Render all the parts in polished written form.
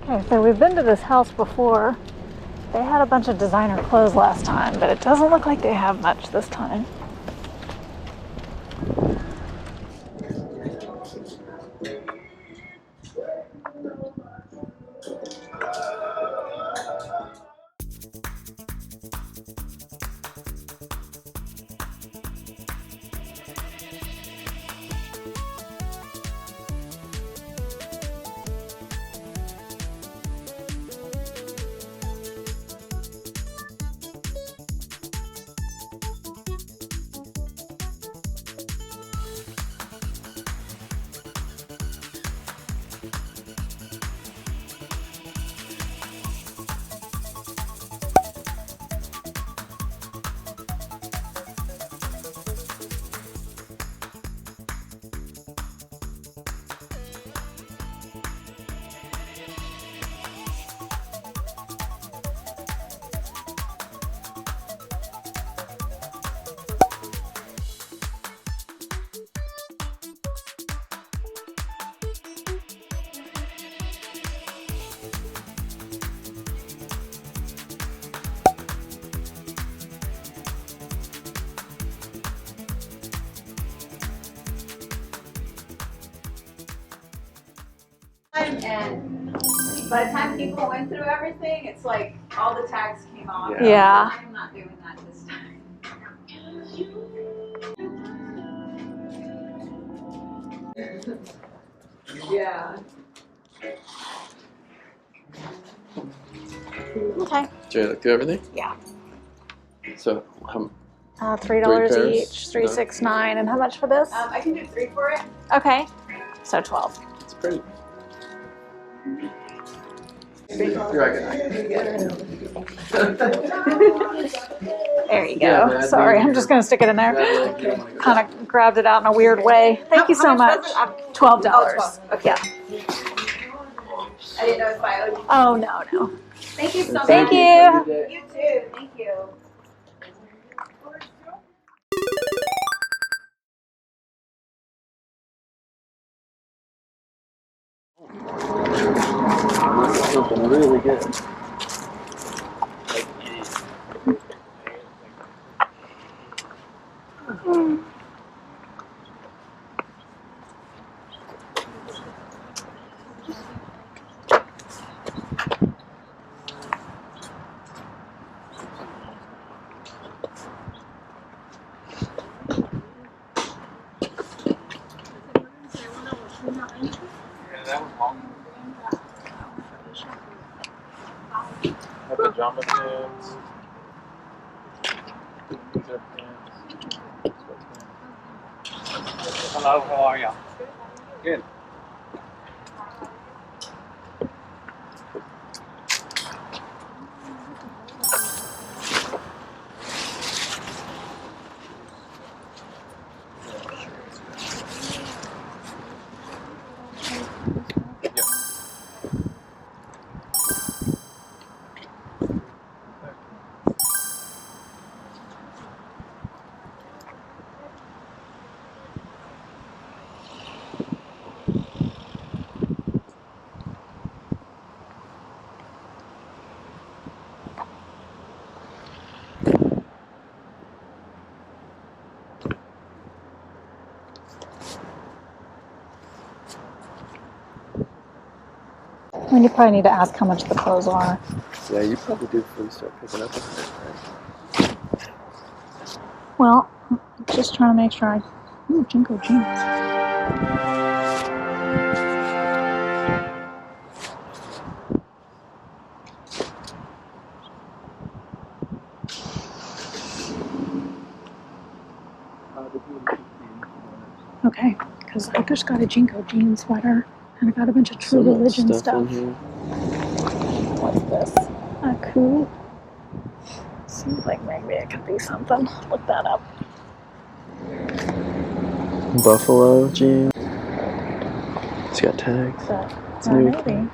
Okay, so we've been to this house before. They had a bunch of designer clothes last time, but it doesn't look like they have much this time. And by the time people went through everything, it's like all the tags came off. Yeah. I'm not doing that this time. Yeah. Okay. Did you look through everything? Yeah. So, $3 3 pairs? each, $369. And how much for this? I can do 3 for it. Okay. So 12. it's pretty. Here, I can There you go. Yeah, man, Sorry, I'm just going to stick it in there. Kind of grabbed it out in a weird way. Thank you so How much. much was it? $12. Oh, 12. Okay. Yeah. I didn't know if I owed you. Oh, no. Thank you so much. Thank you. You too. Thank you. something really good. Pajama pants. These are pants. Hello, how are you? Good. And you probably need to ask how much the clothes are. Yeah, you probably do before you start picking up everything, right? Well, just trying to make sure I... Ooh, Jinko jeans. Okay, because I just got a Jinko jean sweater and I got a bunch of True Religion stuff. What's this? A coup? Seems like maybe it could be something. Look that up. Buffalo jeans. It's got tags. It's new. Maybe.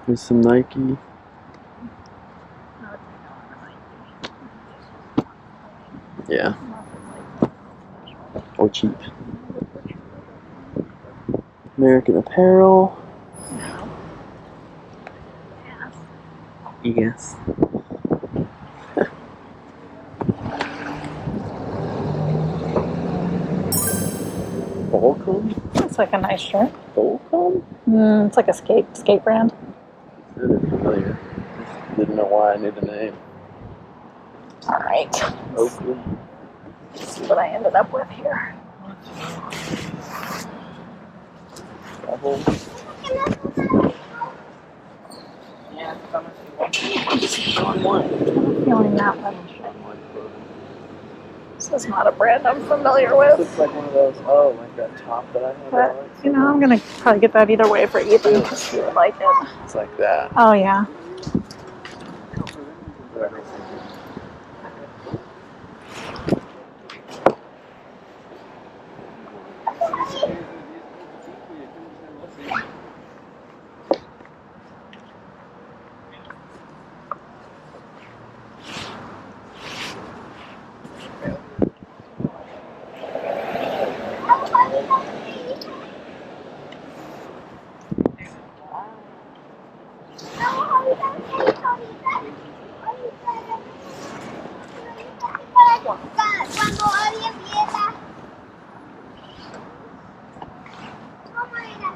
There's some Nike. Yeah. Or cheap. American Apparel. No. Yes. Yes. Volcom? It's like a nice shirt. Volcom? It's like a skate brand. That is familiar. Just didn't know why I knew the name. All right. Oakley. Let's see what I ended up with here. Travel. I'm feeling that one. This is not a brand I'm familiar with. This looks like one of those, like that top that I had. But, you know, I'm going to probably get that either way for Ethan because he would like it. It's like that. Oh, yeah. Cuando alguien viera. ¿Cómo era?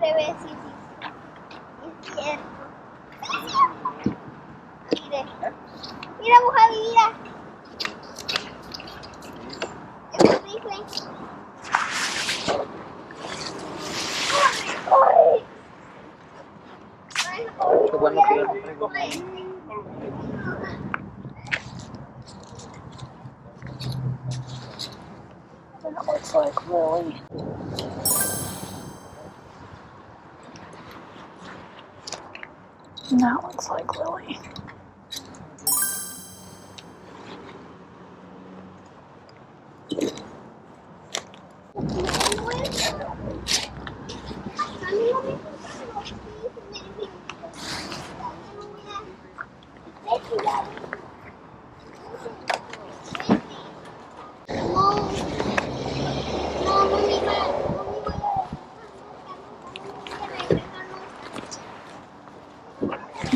Revés, sí, sí. Es cierto. Mire. Mira, mujer, mira. Es un rifle. ¡Ay! Qué bueno que ya no traigo. That looks like Lily. And that looks like Lily.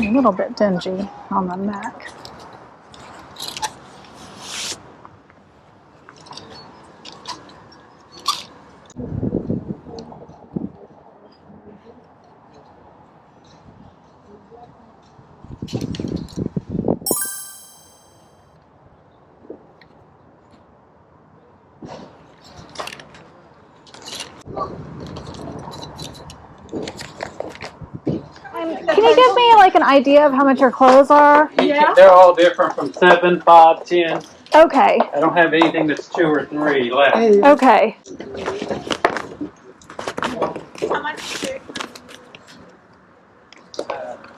A little bit dingy on the neck. Can you give me like an idea of how much your clothes are? Yeah. They're all different from 7, 5, 10. Okay. I don't have anything that's 2 or 3 left. Okay. How much do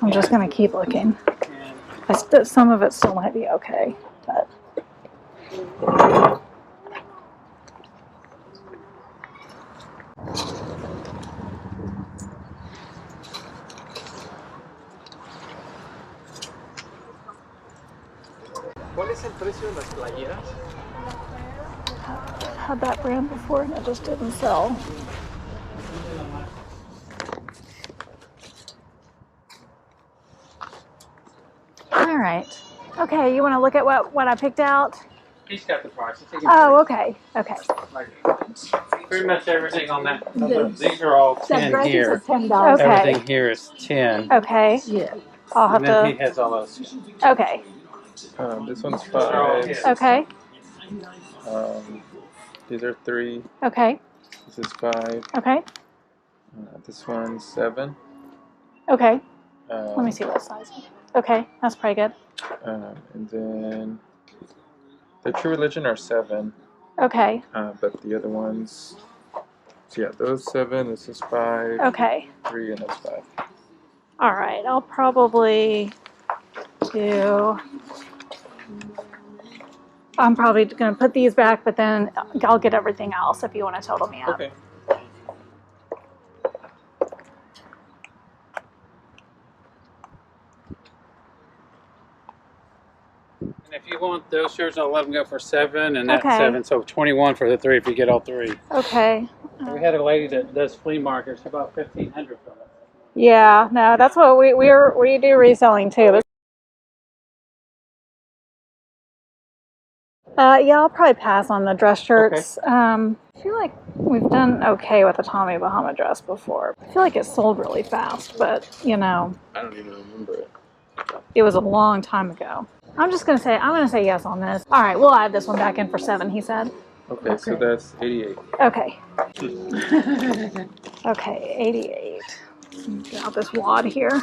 I'm just gonna keep looking. Some of it still might be okay, but. ¿Cuál es el precio de las playeras? Had that brand before and it just didn't sell. All right. Okay, you want to look at what I picked out? He's got the prices. Oh, okay. Okay. Pretty much everything on that. These are all 10 here. Okay. Everything here is 10. Okay. Yeah. I'll have And then he to. has all those. Okay. This one's Those are all 5. his. Okay. These are 3. Okay. This is 5. Okay. This one's 7. Okay. Let me see what size. Okay, that's pretty good. And then the True Religion are 7. Okay. But the other ones, so yeah, those 7. This is 5. Okay. 3 and that's 5. All right. I'll probably do. I'm probably going to put these back, but then I'll get everything else if you want to total me up. Okay. And if you want those shirts, I'll let them go for 7, and that's Okay. 7, so 21 for the 3 if you get all 3. Okay. We had a lady that does flea markets. She bought 1,500 from us. Yeah, no, that's what we do reselling too. Yeah, I'll probably pass on the dress shirts. I feel like we've done okay with the Tommy Bahama dress before. I feel like it sold really fast, but you know, I don't even remember it. it was a long time ago. I'm gonna say yes on this. All right, we'll add this one back in for 7. He said. Okay, so that's 88. Okay. Okay, 88. Get out this wad here.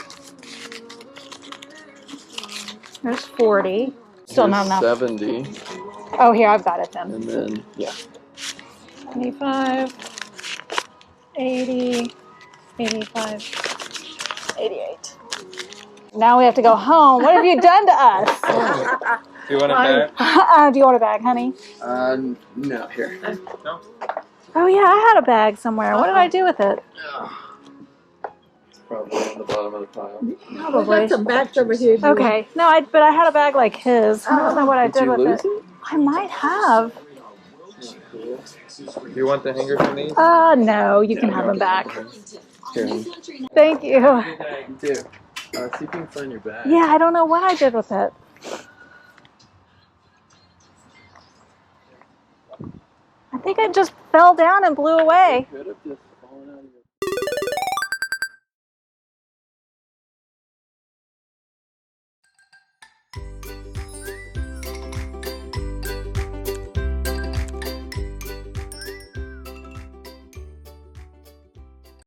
There's 40. Still not enough. 70. Oh, here, I've got it then. And then, yeah. 75, 80, 85, 88. Now we have to go home. What have you done to us? Do you want a bag? Do you want a bag, honey? No, here. No? Oh, yeah, I had a bag somewhere. What did I do with it? It's probably on the bottom of the pile. Probably. Got some bags over here. Okay. No, but I had a bag like his. I don't know what I did with lose it. I might have. Do you want the hanger from these? No, you can have them back. Here. Thank you. See if you can find your bag. Yeah, I don't know what I did with it. I think it just fell down and blew away. Could have just fallen out of your